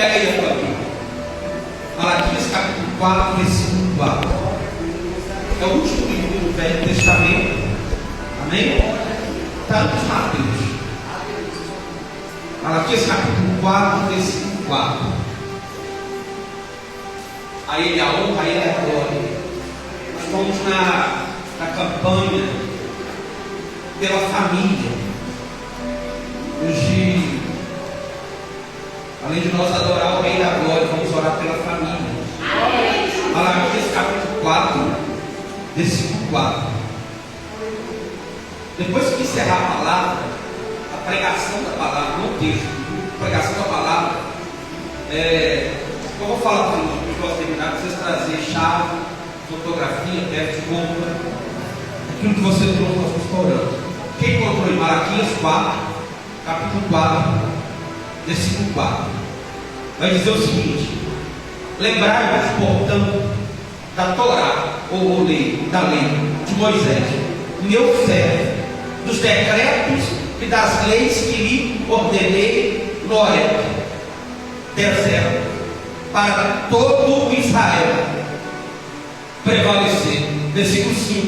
Pega aí a tua Bíblia. Malaquias capítulo 4, versículo 4. É o último livro do Velho Testamento. Amém? Está antes de Mateus. Malaquias capítulo 4, versículo 4. A Ele a honra, a Ele a glória. Nós estamos na campanha pela família. Hoje, além de nós adorar o Rei da Glória, vamos orar pela família. Malaquias capítulo 4, versículo 4. Depois que encerrar a palavra, a pregação da palavra, não o texto, a pregação da palavra, eu vou falar para os que posso terminar, vocês trazer chave, fotografia, perto de compra, aquilo que você trouxe nós restaurando. Quem encontrou em Malaquias 4, capítulo 4, versículo 4, vai dizer o seguinte: lembrai-vos, portanto, da Torá, ou lei, da lei de Moisés, meu servo, dos decretos e das leis que lhe ordenei no Horebe, deserto, para todo o Israel prevalecer. Versículo 5: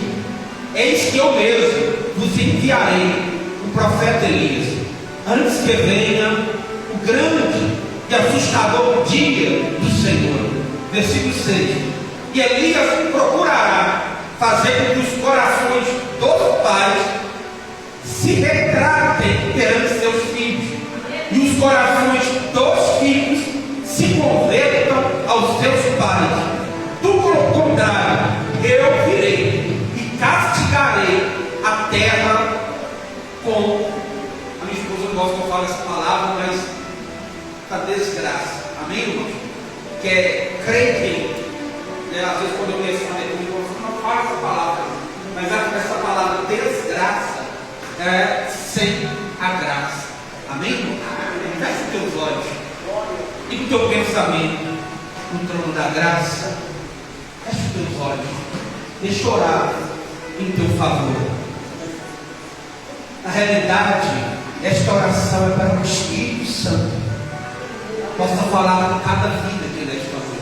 eis que eu mesmo vos enviarei o profeta Elias, antes que venha o grande e assustador dia do Senhor. Versículo 6: e Elias procurará fazer com que os corações dos pais se retratem perante seus filhos, e os corações dos filhos se convertam aos seus pais. Do contrário, eu virei e castigarei a terra com... A minha esposa não gosta que eu fale essa palavra, mas a desgraça. Amém, irmãos? Que é crente. Às vezes quando eu leio eu não falo essa palavra, mas essa palavra desgraça é sem a graça. Amém, irmão? Feche os teus olhos e o teu pensamento no trono da graça. Feche os teus olhos. Deixa eu orar em teu favor. Na realidade, esta oração é para o Espírito Santo possa falar com cada vida aqui nesta noite.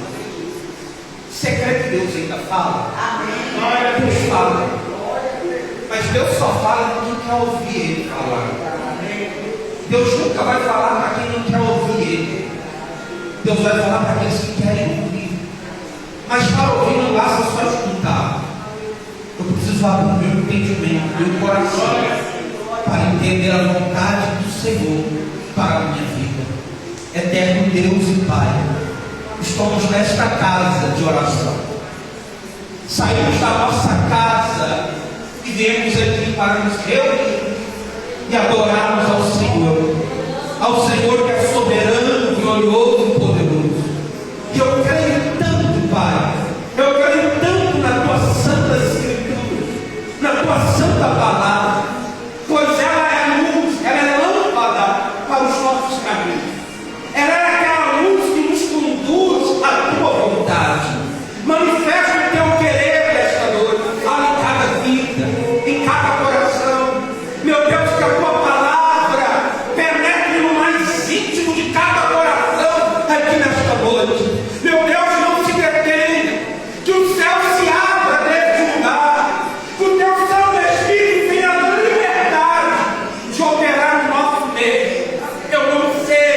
Você crê que Deus ainda fala? Amém. Deus fala, mas Deus só fala para quem quer ouvir Ele falar. Deus nunca vai falar para quem não quer ouvir Ele. Deus vai falar para aqueles que querem ouvir. Mas para ouvir não basta só escutar. Eu preciso abrir o meu entendimento, o meu coração, para entender a vontade do Senhor para a minha vida. Eterno Deus e Pai, estamos nesta casa de oração. Saímos da nossa casa e viemos aqui para nos reunir e adorarmos ao Senhor que é soberano, glorioso e poderoso. E eu creio tanto, Pai, eu creio tanto na Tua Santa Escritura, na Tua Santa Palavra, pois ela é luz, ela é lâmpada para os nossos caminhos. Ela é aquela luz que nos conduz à Tua vontade. Manifesta o Teu querer nesta noite, em cada vida, em cada coração. Meu Deus, que a Tua palavra penetre no mais íntimo de cada coração aqui nesta noite. Meu Deus, não se detenha, que o céu se abra neste lugar, que o Teu Santo Espírito venha a liberdade de operar no nosso meio. Eu não sei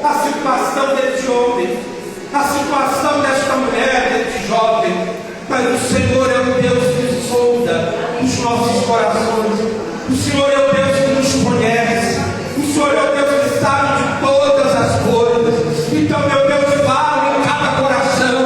a situação desse homem, a situação desta mulher, desse jovem, mas o Senhor é o Deus que sonda os nossos corações. O Senhor é o Deus que nos conhece. O Senhor é o Deus que sabe de todas as coisas. Então, meu Deus, fala em cada coração,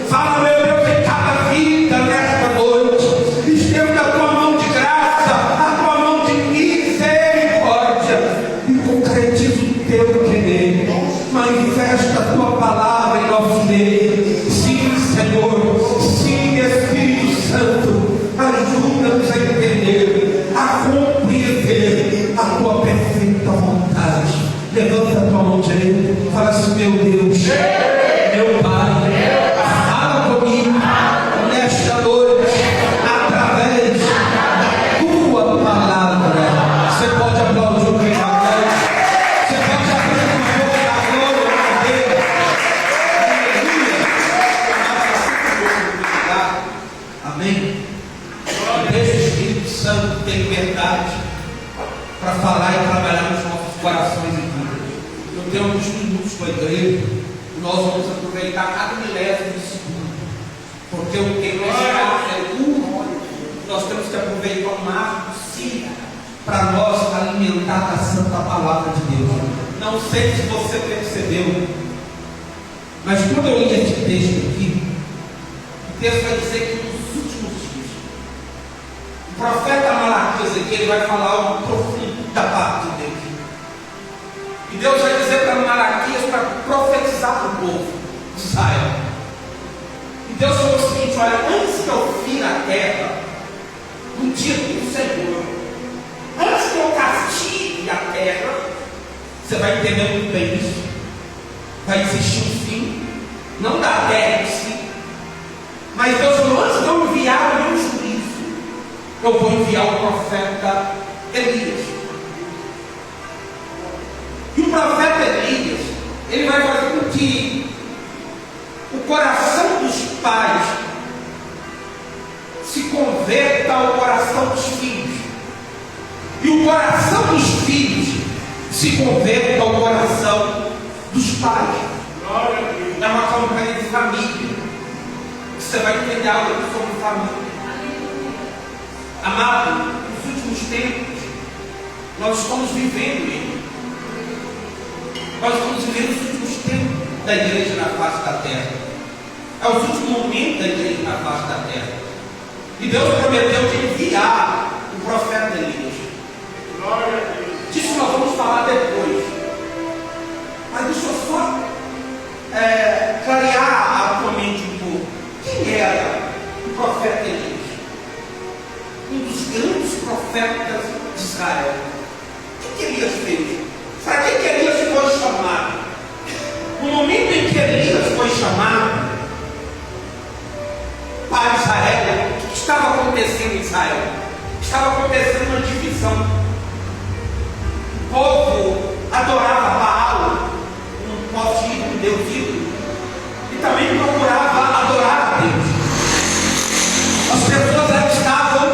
fala, meu Deus, em cada vida nesta noite. Estenda a Tua mão de graça, a Tua mão de misericórdia, e concretiza o Teu querer. Manifesta a Tua palavra em nosso meio. Sim, Senhor, sim, Espírito Santo, ajuda-nos a entender, a compreender a Tua perfeita vontade. Levanta a Tua mão direita e fala assim: meu Deus, meu Pai, fala comigo nesta noite, através da Tua palavra. Você pode aplaudir o Rei da Glória, você pode abrir o fogo da glória de Deus. temos minutos com a igreja, nós vamos aproveitar cada milésimo de segundo, porque o tempo é curto. Nós temos que aproveitar o máximo possível para nós alimentar a santa palavra de Deus. Não sei se você percebeu, mas quando eu li esse texto aqui, o texto vai dizer que nos últimos dias, o profeta Malaquias aqui, ele vai falar algo profundo da parte de Deus. E Deus vai dizer para Malaquias para profetizar para o povo de Israel. E Deus falou o seguinte: olha, antes que eu fira a terra, no dia do Senhor, antes que eu castigue a terra, você vai entender muito bem isso. Vai existir um fim, não da terra em si, mas Deus falou: antes de eu enviar o meu juízo, eu vou enviar o profeta Elias. E o profeta Elias, ele vai fazer com que o coração dos pais se converta ao coração dos filhos, e o coração dos filhos se converta ao coração dos pais. É uma campanha de família. Você vai entender algo sobre família. Amado, nos últimos tempos, nós estamos vivendo ele. Nós estamos vivendo os últimos tempos da igreja na face da terra. É os últimos momentos da igreja na face da terra. E Deus prometeu de enviar o profeta Elias. Disso nós vamos falar depois. Mas deixa eu só clarear a tua mente um pouco. Quem era o profeta Elias? Um dos grandes profetas de Israel. O que Elias fez? Para que Elias foi chamado? No momento em que Elias foi chamado para Israel, o que estava acontecendo em Israel? Estava acontecendo uma divisão. O povo adorava Baal, um poste ídolo, um deus ídolo, e também procurava adorar a Deus. As pessoas estavam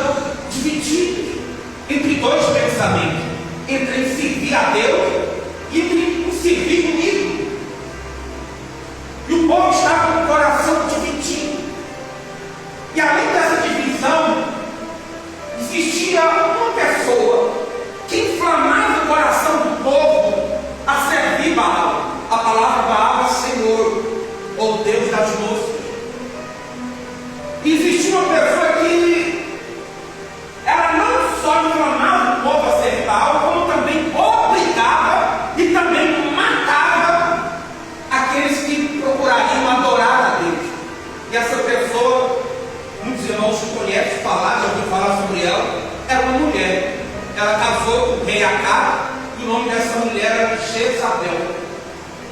divididas entre dois pensamentos: entre servir a Deus e entre servir o ídolo. E o povo estava com o coração dividido. E além dessa divisão, existia uma pessoa que inflamava o coração do povo a servir Baal. A palavra Baal é Senhor, ou Deus das moças. E existia uma pessoa que ela não só inflamava o povo a servir Baal, como também obrigava e também matava aqueles que procurariam adorar a Deus. E essa pessoa, muitos irmãos conhecem falar, já ouviram falar sobre ela, era uma mulher. Ela casou com o rei Acabe, e o nome dessa mulher era Jezabel.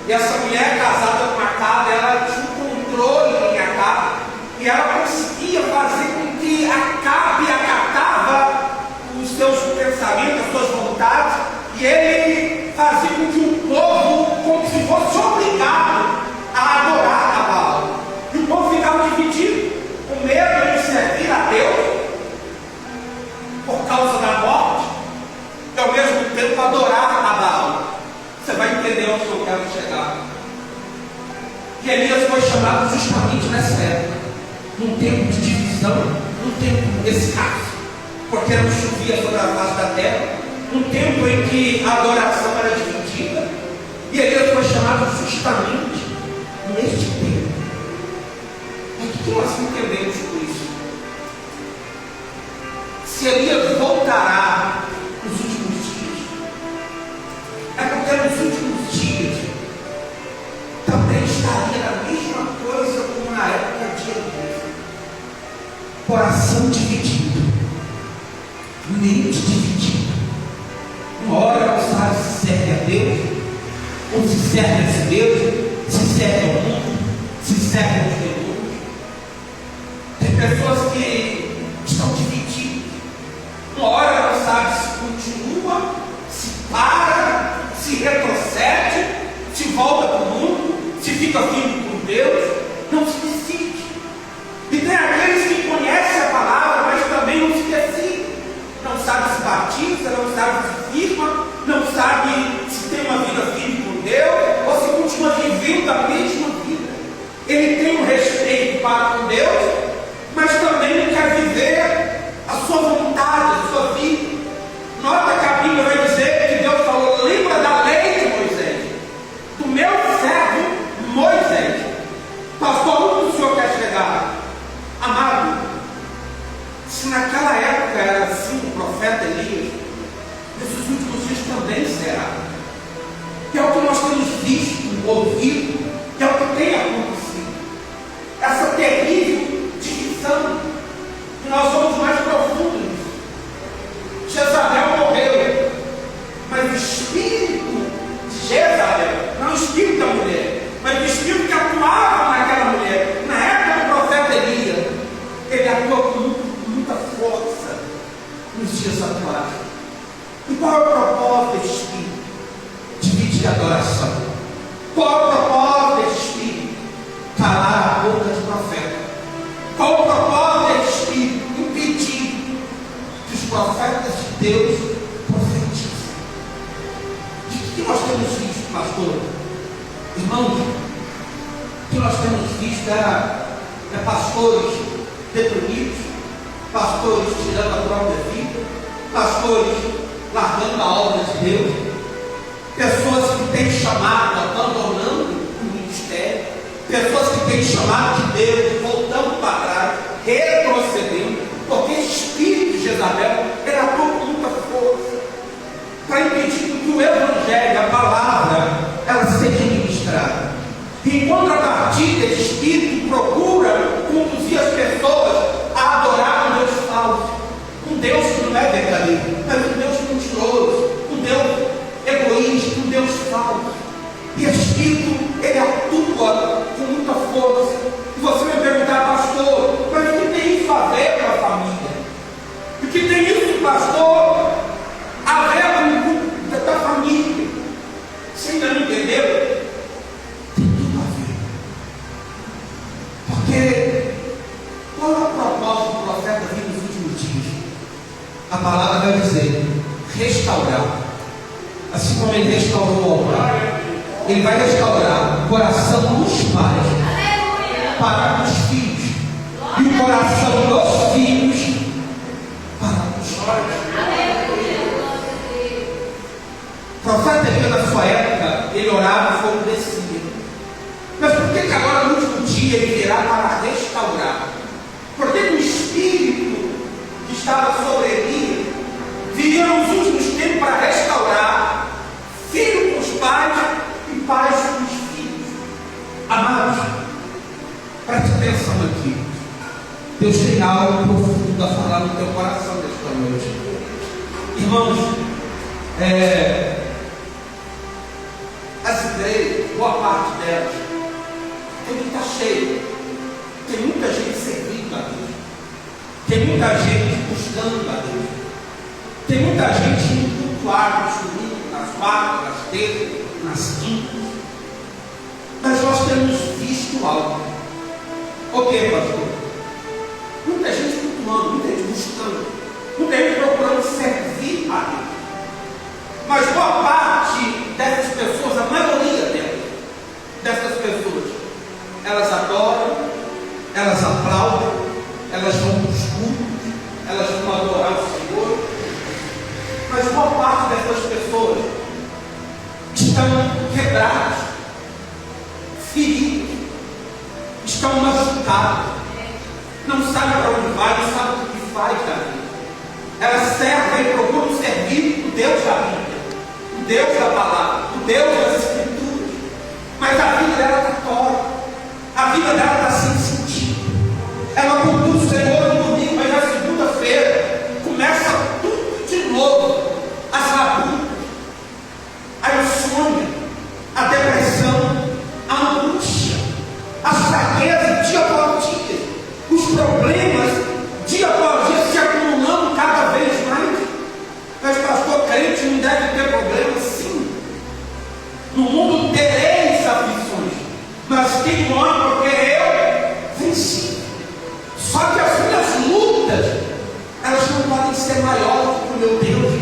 E essa mulher, casada com Acabe, ela tinha um controle em Acabe, e ela conseguia fazer com que Acabe acatava os seus pensamentos, as suas vontades, e ele fazia com que o povo, como se fosse obrigado a adorar a Baal. E o povo ficava dividido, com medo de servir a Deus por causa da morte, e ao mesmo tempo adorar a Baal. Você vai entender onde eu quero chegar. E Elias foi chamado justamente nessa época, num tempo de divisão, num tempo escasso, porque não chovia sobre a face da terra, num tempo em que a adoração era dividida. E Elias foi chamado justamente neste tempo. Mas o que nós entendemos por isso? Se Elias voltará nos últimos dias, é porque nos últimos dias também estaria a mesma coisa como na época de Elias. Coração dividido, mente dividida. Uma hora não sabe se serve a Deus, ou se serve a si mesmo, se serve ao mundo, se serve aos demônios. Tem pessoas que estão divididas. Uma hora não sabe se continua, se para, se retrocede, se volta para o mundo, se fica firme com Deus, não se decide. E tem aqueles que conhecem a palavra, mas também não se decidem. Não sabe se batiza, não sabe se firma, não sabe se tem uma vida firme com Deus, vive a mesma vida. Ele tem um respeito para com Deus, mas também quer viver a sua vontade, a sua vida. Nota que a Bíblia vai dizer que Deus falou: lembra da lei de Moisés, do meu servo Moisés. Pastor, onde o senhor quer chegar? Amado, se naquela época era assim o profeta Elias, nesses últimos dias também será. Que é o que nós temos visto, ouvido, que é o que tem acontecido. Essa terrível divisão, que nós vamos mais profundo nisso. Jezabel morreu, mas o espírito de Jezabel, não o espírito da mulher, mas o espírito que atuava naquela mulher, na época do profeta Elias, ele atuou com muita força nos dias atuais. E qual é o propósito desse espírito? De adoração. Qual é o propósito desse espírito? Calar a boca do profeta. Qual é o propósito desse espírito? Impedir que os profetas de Deus profetizem. De que nós temos visto, pastor? Irmãos, o que nós temos visto é pastores deprimidos, pastores tirando a própria vida, pastores largando a obra de Deus, pessoas que têm chamado, abandonando o ministério, pessoas que têm chamado de Deus, voltando para trás, retrocedendo, porque o espírito de Jezabel era com muita força para impedir que o evangelho, a palavra, ela seja ministrada. E em contrapartida, esse espírito procura conduzir as pessoas a adorar um Deus falso, um Deus que não é verdadeiro, mas um Deus mentiroso, um Deus egoísta, um Deus falso. E esse espírito, ele atua com muita força. E você vai perguntar: pastor, mas o que tem isso a ver com a família? O que tem isso, pastor, a ver com a família? Você ainda não entendeu? Tem tudo a ver. Porque qual é o propósito do profeta vir nos últimos dias? A palavra vai dizer: restaurar. Assim como ele restaurou o altar, ele vai restaurar o coração dos pais para os filhos, e o coração dos filhos para os pais. O profeta Elias, na sua época, ele orava e fogo descia. Mas por que agora no último dia ele virá para restaurar? Porque o espírito que estava sobre Elias viria nos últimos tempos para restaurar filhos com os pais e pais com os filhos. Amados, preste atenção aqui. Deus tem algo profundo a falar no teu coração nesta noite. Irmãos, as igrejas, boa parte delas, tem que estar cheia. Tem muita gente servindo a Deus. Tem muita gente buscando a Deus. Tem muita gente indo cultuar nos domingos, nas quartas, nas terças, nas quintas. Mas nós temos visto algo. O que, pastor? Muita gente cultuando, muita gente buscando, muita gente procurando servir a Deus. Mas boa parte dessas pessoas, a maioria dessas pessoas, elas adoram, elas aplaudem, elas vão para os cultos, elas vão adorar o Senhor. Mas boa parte dessas pessoas estão quebradas, feridas, estão machucadas, não sabem para onde vai, não sabem o que faz da vida. Elas servem e procuram servir o Deus da Bíblia, o Deus da palavra, o Deus das Escrituras, mas a vida dela está torta, a vida dela está sem sentido. Ela conduz o Senhor no domingo, mas na segunda-feira começa tudo de novo: as labutas, a insônia, a depressão, a angústia, as fraquezas dia após dia, os problemas dia após dia se acumulando cada vez mais. Mas pastor, crente não deve ter problema? Sim. No mundo tereis aflições, mas quem morre porque eu venci. Só que as minhas lutas, elas não podem ser maiores do que o meu Deus.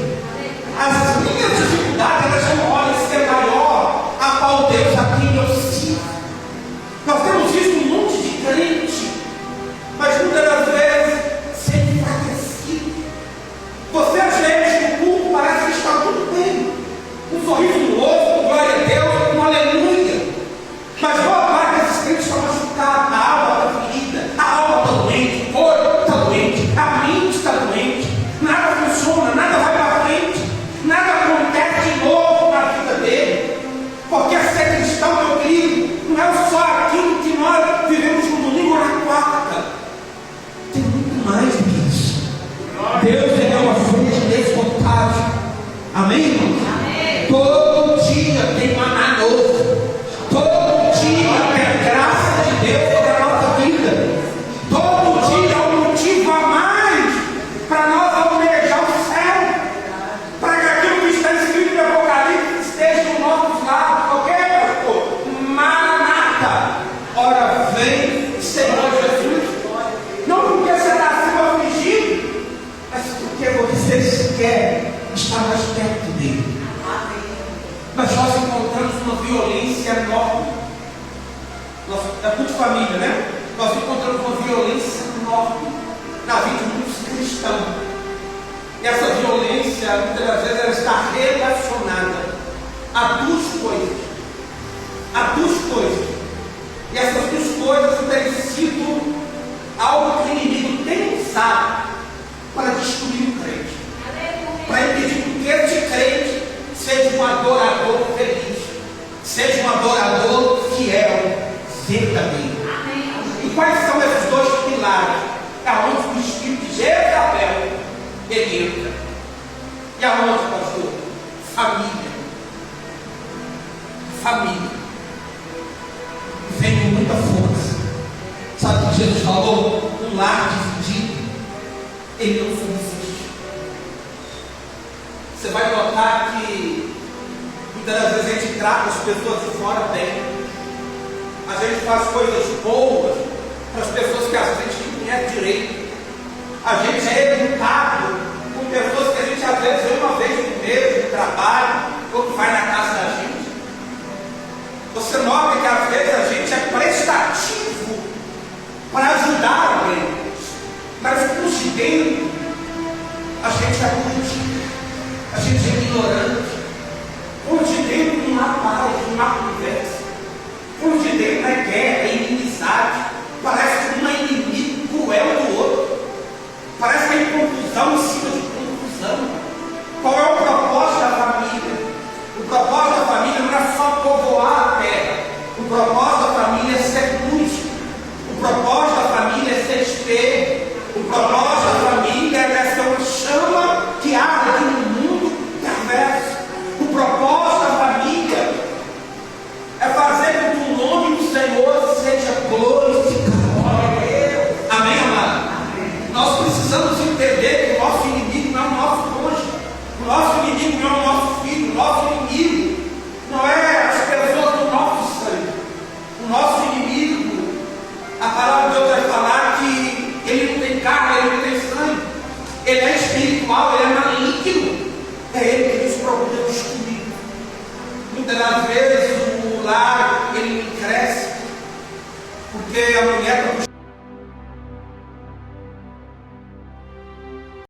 As minhas dificuldades, elas não podem ser maior a qual Deus a quem eu sirvo. É tudo família, né? Nós encontramos uma violência enorme na vida de muitos cristãos. E essa violência, muitas das vezes, ela está relacionada a duas coisas. A duas coisas. E essas duas coisas têm sido algo que o inimigo tem usado para destruir o crente. Para impedir que este crente seja um adorador feliz, seja um adorador fiel, verdadeiro. E quais são esses dois pilares? É onde o espírito de Jezabel ele entra. E aonde, pastor? Família. Família. Vem com muita força. Sabe o que Jesus falou? Um lar dividido, ele não subsiste. Você vai notar que muitas das vezes a gente trata as pessoas de fora bem. A gente faz coisas boas para as pessoas que a gente não conhece direito. A gente é educado com pessoas que a gente às vezes vê uma vez no mês no trabalho, ou que vai na casa da gente. Você nota que às vezes a gente é prestativo para ajudar alguém, mas por dentro a gente é ruim, a gente é ignorante, por dentro não há paz, não há conversa, por dentro é guerra, é inimizade, parece que um é inimigo cruel do outro, parece que é confusão em cima de confusão. Qual é o propósito da família? O propósito da família não é só povoar a terra, o propósito da família é ser luz, o propósito da família é ser espelho, o propósito da família é ser uma chama que arde aqui no mundo perverso. O propósito da família é fazer com que o nome do Senhor seja glorificado. Amém, amado? Nós precisamos entender que o nosso inimigo não é o nosso cônjuge, o nosso inimigo não é o nosso filho, o nosso inimigo não é as pessoas do nosso sangue. O nosso inimigo, a palavra de Deus vai falar que ele não tem carne, ele não tem sangue, ele é espiritual, ele é maligno. É ele que nos procura destruir. Muitas das vezes o lar ele cresce porque a mulher está